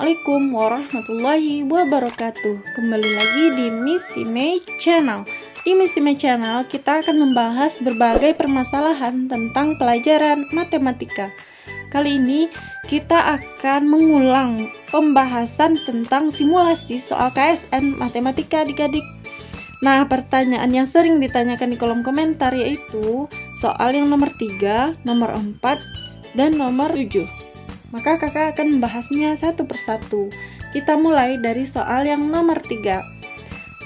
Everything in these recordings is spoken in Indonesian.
Assalamualaikum warahmatullahi wabarakatuh. Kembali lagi di Miss Imei Channel. Di Miss Imei Channel kita akan membahas berbagai permasalahan tentang pelajaran matematika. Kali ini kita akan mengulang pembahasan tentang simulasi soal KSN matematika adik-adik. Nah, pertanyaan yang sering ditanyakan di kolom komentar yaitu soal yang nomor 3, nomor 4, dan nomor 7. Maka kakak akan membahasnya satu persatu. Kita mulai dari soal yang nomor 3.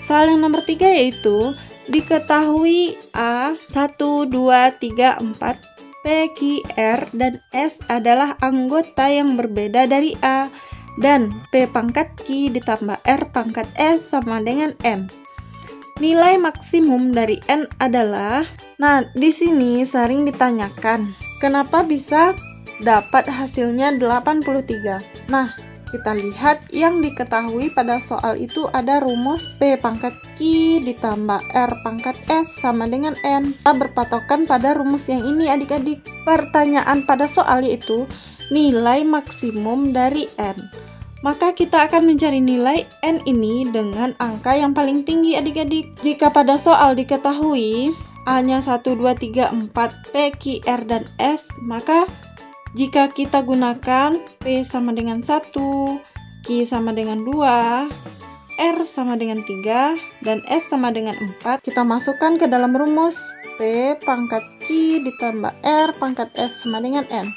Soal yang nomor 3 yaitu diketahui A 1, 2, 3, 4, P, Q, R, dan S adalah anggota yang berbeda dari A, dan P pangkat Q ditambah R pangkat S sama dengan N. Nilai maksimum dari N adalah, nah di sini sering ditanyakan, kenapa bisa dapat hasilnya 83. Nah, kita lihat yang diketahui pada soal itu ada rumus P pangkat Q ditambah R pangkat S sama dengan N. Kita berpatokan pada rumus yang ini adik-adik. Pertanyaan pada soal yaitu nilai maksimum dari N. Maka kita akan mencari nilai N ini dengan angka yang paling tinggi adik-adik. Jika pada soal diketahui A-nya 1, 2, 3, 4, P, Q, R, dan S, maka jika kita gunakan P sama dengan 1, Q sama dengan 2, R sama dengan 3, dan S sama dengan 4, kita masukkan ke dalam rumus P pangkat Q ditambah R pangkat S sama dengan N.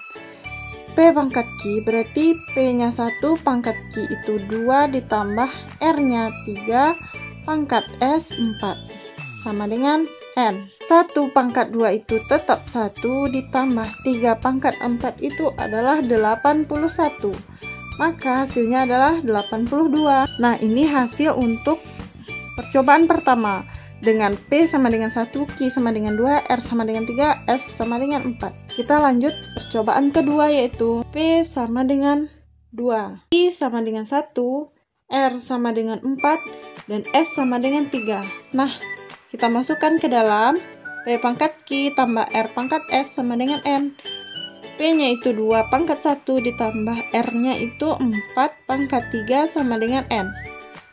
P pangkat Q berarti P-nya 1, pangkat Q itu 2 ditambah R-nya 3, pangkat S 4, sama dengan N. 1 pangkat 2 itu tetap 1 ditambah 3 pangkat 4 itu adalah 81. Maka hasilnya adalah 82. Nah, ini hasil untuk percobaan pertama. Dengan P sama dengan 1, Q sama dengan 2, R sama dengan 3, S sama dengan 4. Kita lanjut percobaan kedua yaitu P sama dengan 2, Q sama dengan 1, R sama dengan 4, dan S sama dengan 3. Nah, kita masukkan ke dalam P pangkat Q tambah R pangkat S sama dengan N. P-nya itu 2 pangkat 1 ditambah R-nya itu 4 pangkat 3 sama dengan N.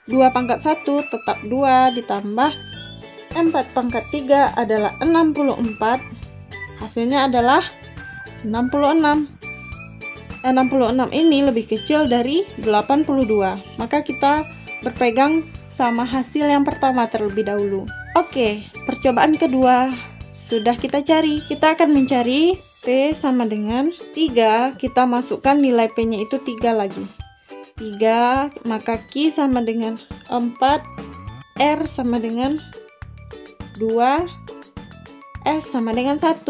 2 pangkat 1 tetap 2 ditambah 4 pangkat 3 adalah 64. Hasilnya adalah 66. 66 ini lebih kecil dari 82. Maka kita berpegang sama hasil yang pertama terlebih dahulu. Oke, percobaan kedua sudah kita cari. Kita akan mencari P sama dengan 3. Kita masukkan nilai P-nya itu 3 lagi. 3, maka Q sama dengan 4, R sama dengan 2, S sama dengan 1.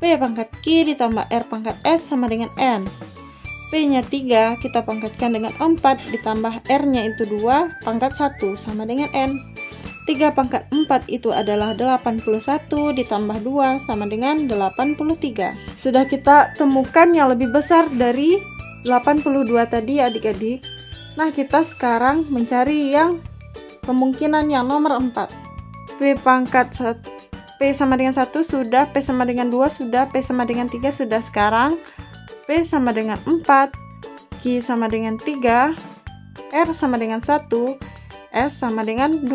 P pangkat Q ditambah R pangkat S sama dengan N. P-nya 3, kita pangkatkan dengan 4 ditambah R-nya itu 2 pangkat 1 sama dengan N. 3 pangkat 4 itu adalah 81 ditambah 2 sama dengan 83. Sudah kita temukan yang lebih besar dari 82 tadi adik-adik. Nah, kita sekarang mencari yang kemungkinan yang nomor 4. P pangkat 1, P sama dengan 1 sudah, P sama dengan 2 sudah, P sama dengan 3 sudah. Sekarang P sama dengan 4, Q sama dengan 3, R sama dengan 1, S sama dengan 2.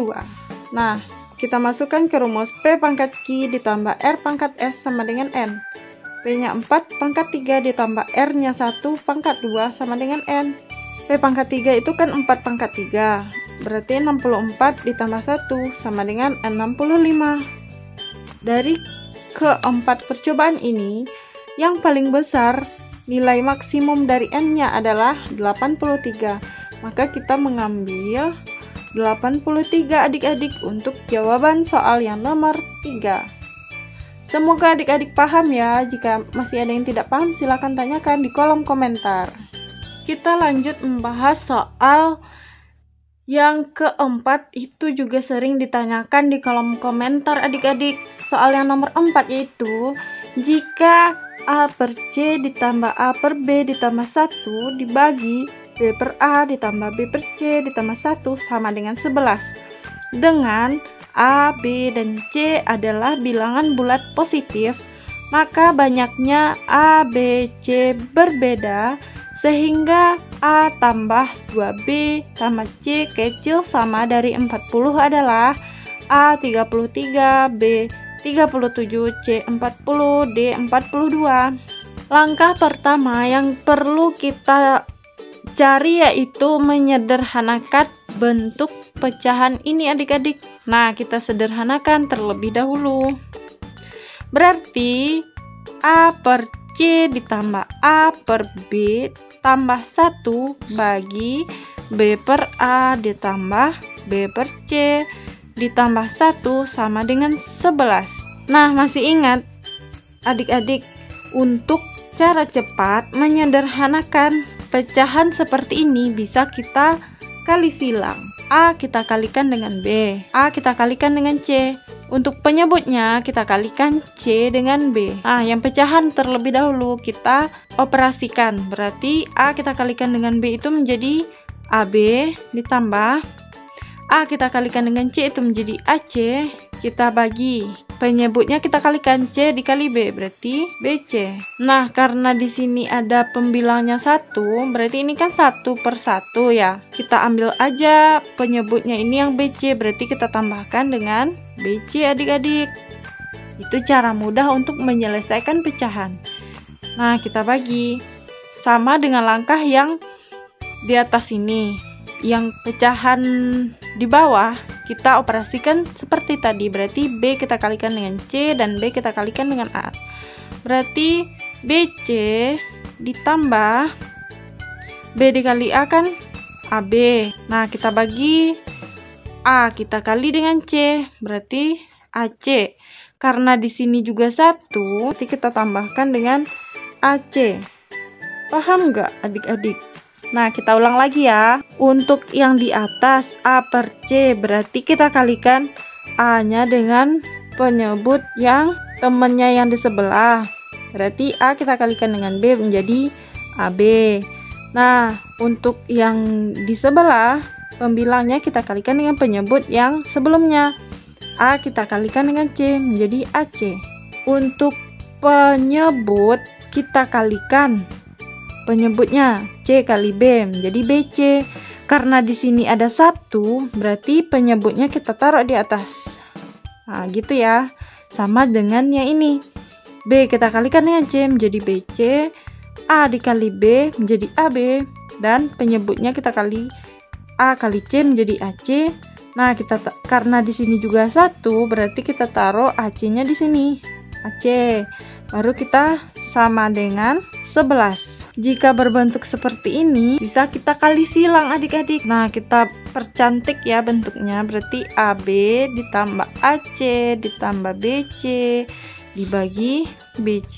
Nah, kita masukkan ke rumus P pangkat Q ditambah R pangkat S sama dengan N. P-nya 4 pangkat 3 ditambah R-nya 1 pangkat 2 sama dengan N. P pangkat 3 itu kan 4 pangkat 3. Berarti 64 ditambah 1 sama dengan 65. Dari keempat percobaan ini, yang paling besar nilai maksimum dari N-nya adalah 83. Maka kita mengambil 83 adik-adik untuk jawaban soal yang nomor 3. Semoga adik-adik paham ya. Jika masih ada yang tidak paham, silahkan tanyakan di kolom komentar. Kita lanjut membahas soal yang keempat, itu juga sering ditanyakan di kolom komentar adik-adik. Soal yang nomor 4 yaitu jika A per C ditambah A per B ditambah 1 dibagi B per A ditambah B per C ditambah 1 sama dengan 11. Dengan A, B, dan C adalah bilangan bulat positif, maka banyaknya A, B, C berbeda Sehingga A tambah 2B tambah C kecil sama dari 40 adalah A 33, B 37, C 40, D 42. Langkah pertama yang perlu kita cari yaitu menyederhanakan bentuk pecahan ini adik-adik. Nah, kita sederhanakan terlebih dahulu. Berarti A per C ditambah A per B tambah 1 bagi B per A ditambah B per C ditambah 1 sama dengan 11. Nah, masih ingat adik-adik, untuk cara cepat menyederhanakan pecahan seperti ini bisa kita kali silang. A kita kalikan dengan B, A kita kalikan dengan C. Untuk penyebutnya kita kalikan C dengan B. Nah, yang pecahan terlebih dahulu kita operasikan. Berarti A kita kalikan dengan B itu menjadi AB ditambah A kita kalikan dengan C itu menjadi AC. Kita bagi penyebutnya, kita kalikan C dikali B berarti BC. Nah, karena di sini ada pembilangnya 1, berarti ini kan 1 per 1 ya. Kita ambil aja penyebutnya ini yang BC, berarti kita tambahkan dengan BC adik-adik. Itu cara mudah untuk menyelesaikan pecahan. Nah, kita bagi sama dengan langkah yang di atas ini. Yang pecahan di bawah kita operasikan seperti tadi, berarti B kita kalikan dengan C dan B kita kalikan dengan A. Berarti BC ditambah B dikali A kan AB. Nah, kita bagi A kita kali dengan C, berarti AC. Karena di sini juga 1, berarti kita tambahkan dengan AC. Paham nggak adik-adik? Nah, kita ulang lagi ya. Untuk yang di atas A per C, berarti kita kalikan A-nya dengan penyebut yang temennya yang di sebelah. Berarti A kita kalikan dengan B menjadi AB. Nah, untuk yang di sebelah, pembilangnya kita kalikan dengan penyebut yang sebelumnya. A kita kalikan dengan C menjadi AC. Untuk penyebut kita kalikan penyebutnya C kali B menjadi BC. Karena di sini ada 1, berarti penyebutnya kita taruh di atas. Nah, gitu ya. Sama dengan yang ini. B kita kalikan dengan C menjadi BC, A dikali B menjadi AB, dan penyebutnya kita kali A kali C menjadi AC. Nah, karena di sini juga 1, berarti kita taruh AC-nya di sini. AC. Baru kita sama dengan 11. Jika berbentuk seperti ini, bisa kita kali silang adik-adik. Nah, kita percantik ya bentuknya. Berarti AB ditambah AC ditambah BC dibagi BC.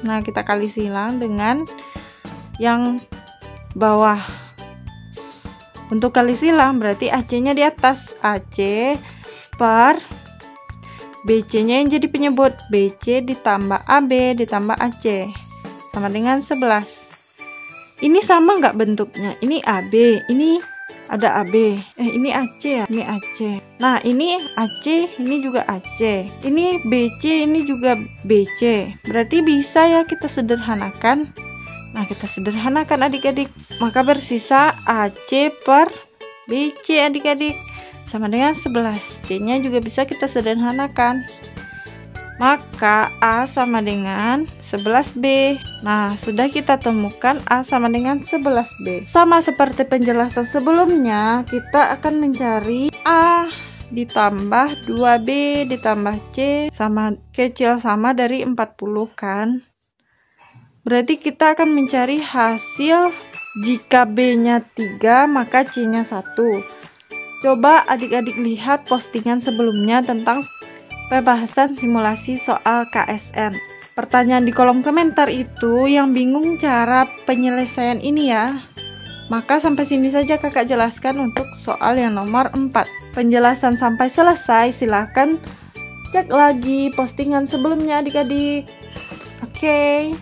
Nah, kita kali silang dengan yang bawah. Untuk kali silang berarti AC-nya di atas. AC per BC-nya yang jadi penyebut. BC ditambah AB ditambah AC sama dengan 11. Ini sama nggak bentuknya? Ini AB, ini ada AB. Ini AC ya? Ini AC. Nah, ini AC, ini juga AC. Ini BC, ini juga BC. Berarti bisa ya kita sederhanakan. Nah, kita sederhanakan adik-adik. Maka bersisa AC per BC adik-adik. Sama dengan 11. C-nya juga bisa kita sederhanakan. Maka A sama dengan 11B. Nah, sudah kita temukan A sama dengan 11B. Sama seperti penjelasan sebelumnya, kita akan mencari A ditambah 2B ditambah C sama kecil sama dari 40 kan. Berarti kita akan mencari hasil jika B-nya 3 maka C-nya 1. Coba adik-adik lihat postingan sebelumnya tentang pembahasan simulasi soal KSN. Pertanyaan di kolom komentar itu yang bingung cara penyelesaian ini ya. Maka sampai sini saja kakak jelaskan untuk soal yang nomor 4. Penjelasan sampai selesai silahkan cek lagi postingan sebelumnya adik-adik. Oke.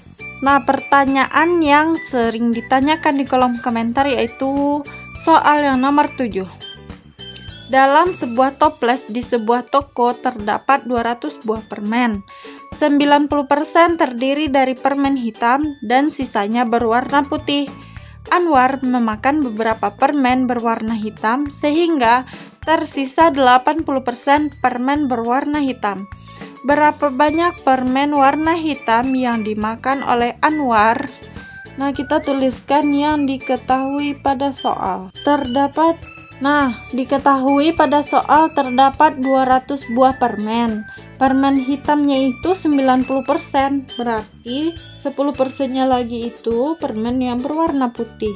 Nah, pertanyaan yang sering ditanyakan di kolom komentar yaitu soal yang nomor 7. Dalam sebuah toples di sebuah toko terdapat 200 buah permen. 90% terdiri dari permen hitam dan sisanya berwarna putih. Anwar memakan beberapa permen berwarna hitam sehingga tersisa 80% permen berwarna hitam. Berapa banyak permen warna hitam yang dimakan oleh Anwar? Nah, kita tuliskan yang diketahui pada soal. Diketahui pada soal terdapat 200 buah permen. Permen hitamnya itu 90%, berarti 10%-nya lagi itu permen yang berwarna putih.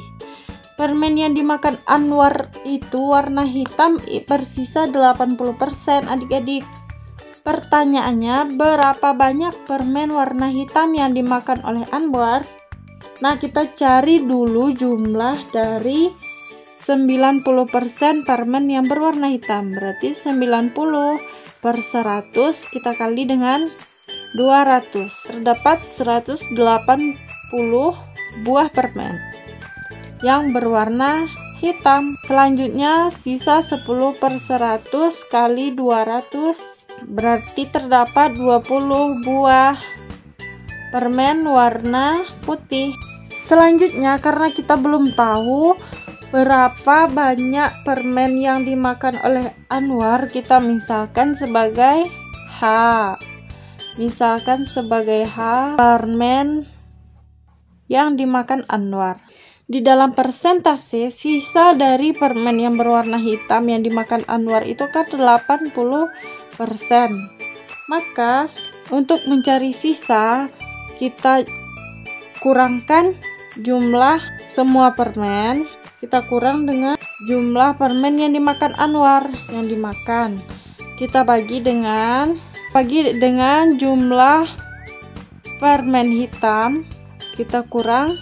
Permen yang dimakan Anwar itu warna hitam, bersisa 80%, adik-adik. Pertanyaannya, berapa banyak permen warna hitam yang dimakan oleh Anwar? Nah, kita cari dulu jumlah dari 90% permen yang berwarna hitam, berarti 90 per 100 kita kali dengan 200, terdapat 180 buah permen yang berwarna hitam. Selanjutnya sisa 10 per 100 kali 200, berarti terdapat 20 buah permen warna putih. Selanjutnya, karena kita belum tahu berapa banyak permen yang dimakan oleh Anwar, kita misalkan sebagai H. Misalkan sebagai H permen yang dimakan Anwar. Di dalam persentase, sisa dari permen yang berwarna hitam yang dimakan Anwar itu kan 80%. Maka untuk mencari sisa, kita kurangkan jumlah semua permen, kita kurang dengan jumlah permen yang dimakan Anwar yang dimakan. Kita bagi dengan jumlah permen hitam, kita kurang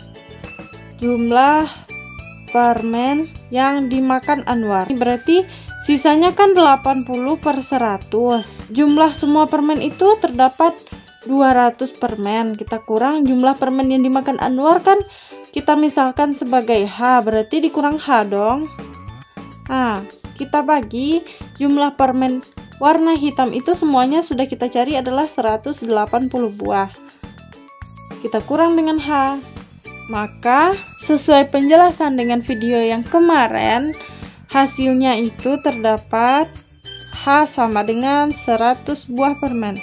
jumlah permen yang dimakan Anwar. Berarti sisanya kan 80 per 100. Jumlah semua permen itu terdapat 200 permen. Kita kurang jumlah permen yang dimakan Anwar, kan kita misalkan sebagai H, berarti dikurang H dong. Nah, kita bagi jumlah permen warna hitam itu semuanya sudah kita cari adalah 180 buah. Kita kurang dengan H. Maka sesuai penjelasan dengan video yang kemarin, hasilnya itu terdapat H sama dengan 100 buah permen.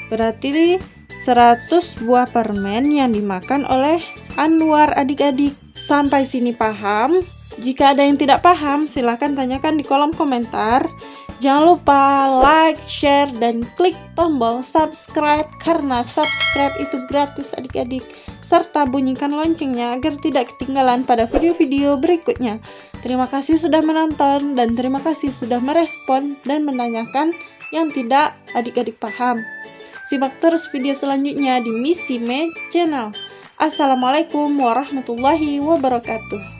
Berarti 100 buah permen yang dimakan oleh Anwar, adik-adik. Sampai sini paham? Jika ada yang tidak paham, silahkan tanyakan di kolom komentar. Jangan lupa like, share, dan klik tombol subscribe, karena subscribe itu gratis, adik-adik. Serta bunyikan loncengnya agar tidak ketinggalan pada video-video berikutnya. Terima kasih sudah menonton, dan terima kasih sudah merespon dan menanyakan yang tidak adik-adik paham. Simak terus video selanjutnya di Miss Image Channel. Assalamualaikum warahmatullahi wabarakatuh.